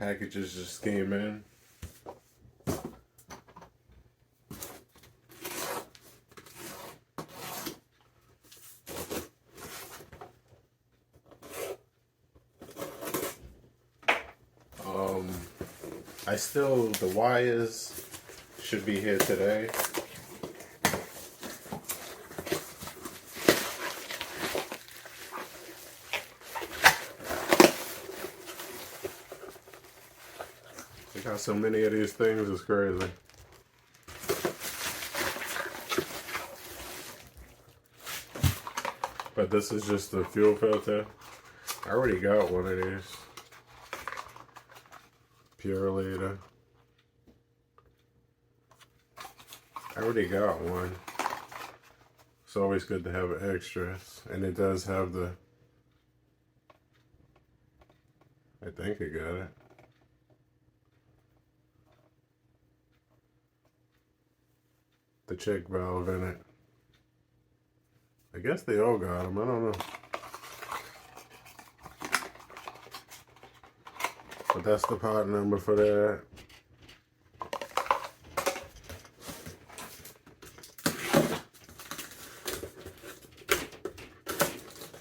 Packages just came in. The wires should be here today. We got so many of these things, it's crazy. But this is just the fuel filter. I already got one of these. Pure leader. I already got one. It's always good to have extras. And it does have the... I think I got it. The check valve in it. I guess they all got them. I don't know. But that's the part number for that.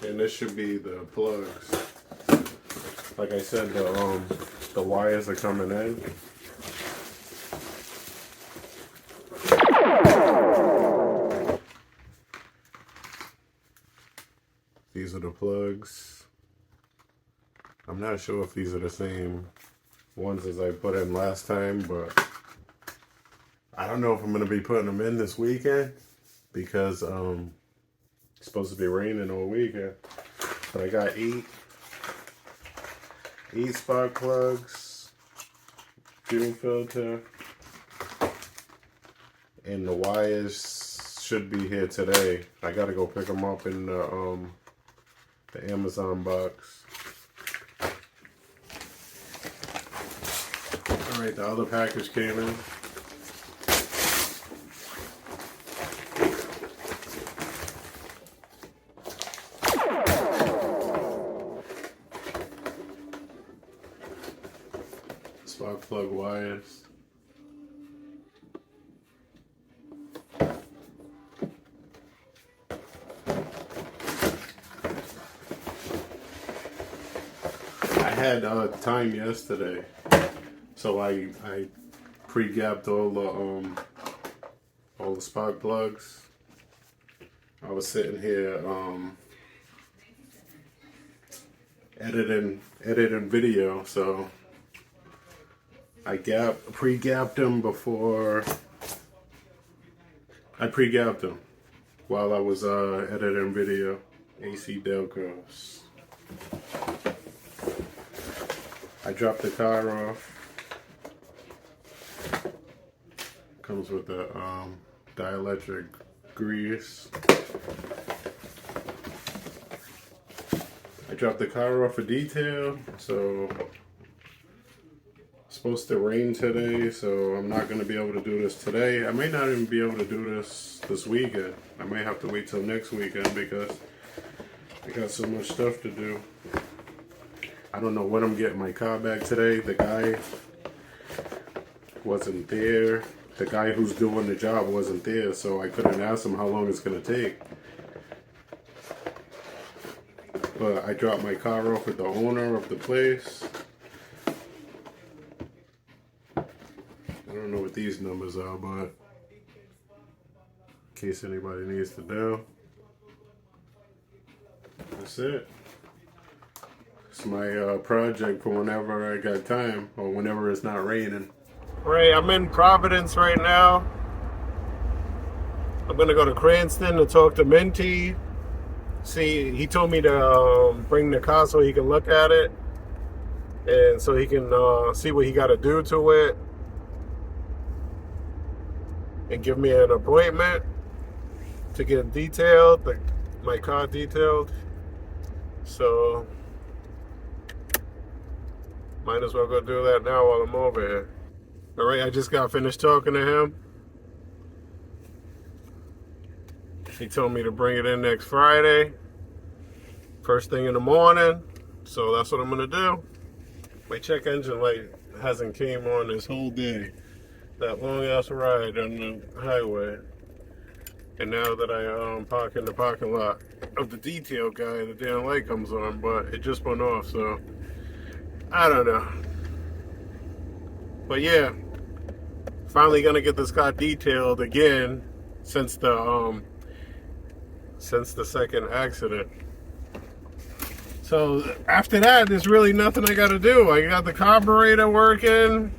And this should be the plugs. Like I said, the wires are coming in. These are the plugs. I'm not sure if these are the same ones as I put in last time, but I don't know if I'm going to be putting them in this weekend because it's supposed to be raining all weekend. But I got eight spark plugs, fuel filter, and the wires should be here today. I got to go pick them up in the Amazon box. Alright, the other package came in. Spark plug wires. I had time yesterday, so I pre-gapped all the spark plugs. I was sitting here editing video, so I pre-gapped them before. I pre-gapped them while I was editing video. AC Delcos. I dropped the car off. Comes with the dielectric grease. I dropped the car off for detail, so it's supposed to rain today, so I'm not going to be able to do this today. I may not even be able to do this weekend. I may have to wait till next weekend because I got so much stuff to do. I don't know when I'm getting my car back today. The guy wasn't there. The guy who's doing the job wasn't there, so I couldn't ask him how long it's going to take. But I dropped my car off with the owner of the place. I don't know what these numbers are, but in case anybody needs to know. That's it. It's my project for whenever I got time, or whenever it's not raining. Right, I'm in Providence right now. I'm gonna go to Cranston to talk to Minty. See, he told me to bring the car so he can look at it, and so he can see what he got to do to it, and give me an appointment to get detailed, my car detailed. So might as well go do that now while I'm over here. Alright, I just got finished talking to him. He told me to bring it in next Friday, first thing in the morning. So that's what I'm gonna do. My check engine light hasn't came on this whole day. That long ass ride on the highway. And now that I park in the parking lot of the detail guy, the damn light comes on, but it just went off, so I don't know. But yeah, finally gonna get this car detailed again since the second accident. So after that, there's really nothing I gotta do. I got the carburetor working,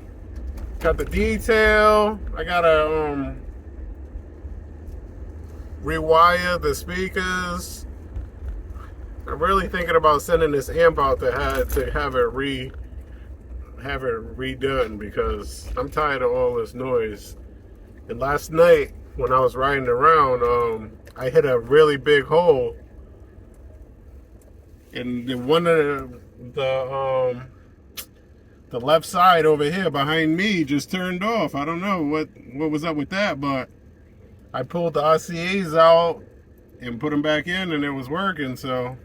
got the detail. I gotta rewire the speakers. I'm really thinking about sending this amp out to have it redone because I'm tired of all this noise. And last night when I was riding around, I hit a really big hole. And one of the left side over here behind me just turned off. I don't know what was up with that, but I pulled the RCAs out and put them back in, and it was working. So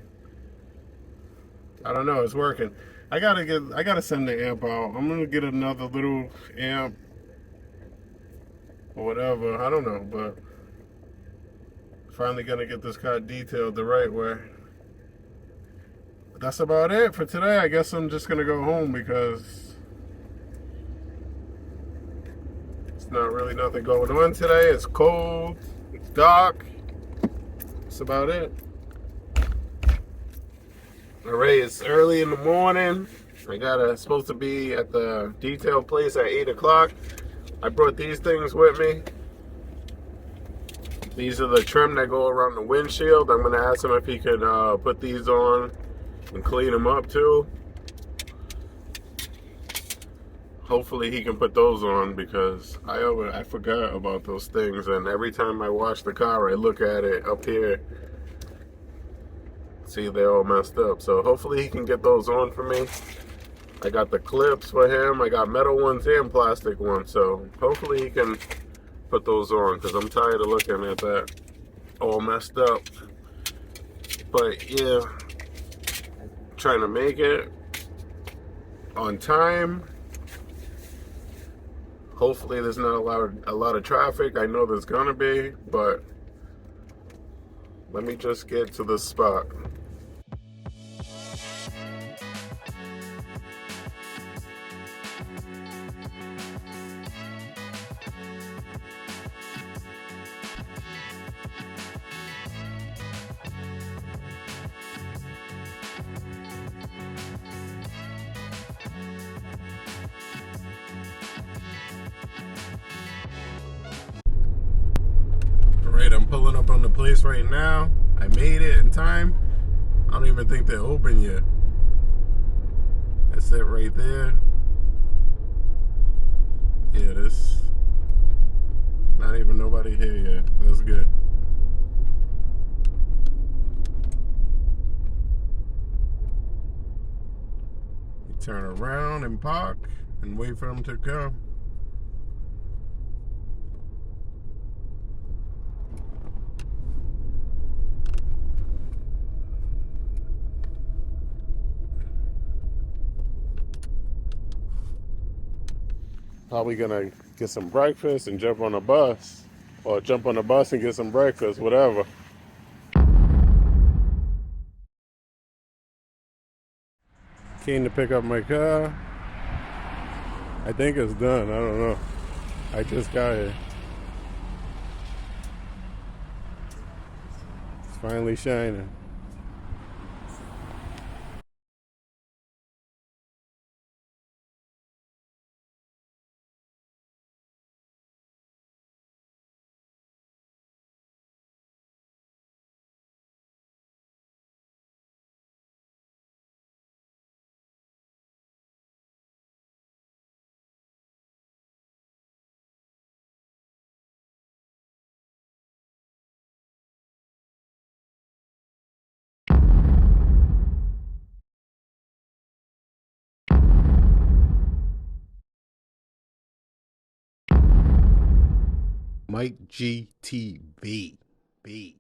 I don't know, it's working. I gotta send the amp out. I'm gonna get another little amp or whatever. I don't know, but finally gonna get this car detailed the right way. That's about it for today. I guess I'm just gonna go home because it's not really nothing going on today. It's cold, it's dark. That's about it. Alright, it's early in the morning. Supposed to be at the detail place at 8 o'clock. I brought these things with me. These are the trim that go around the windshield. I'm gonna ask him if he could put these on and clean them up too. Hopefully he can put those on because I forgot about those things, and every time I wash the car I look at it up here, see they're all messed up. So hopefully he can get those on for me. I got the clips for him. I got metal ones and plastic ones, so hopefully he can put those on because I'm tired of looking at that all messed up. But yeah, trying to make it on time. Hopefully there's not a lot of traffic. I know there's gonna be, but let me just get to the spot. Alright, I'm pulling up on the place right now. I made it in time. I don't even think they're open yet. That's it right there. Yeah, there's not even nobody here yet. That's good. You turn around and park and wait for them to come. Probably gonna get some breakfast and jump on a bus, or jump on the bus and get some breakfast, whatever. Came to pick up my car. I think it's done. I don't know. I just got here. It's finally shining. Mike GTV. B.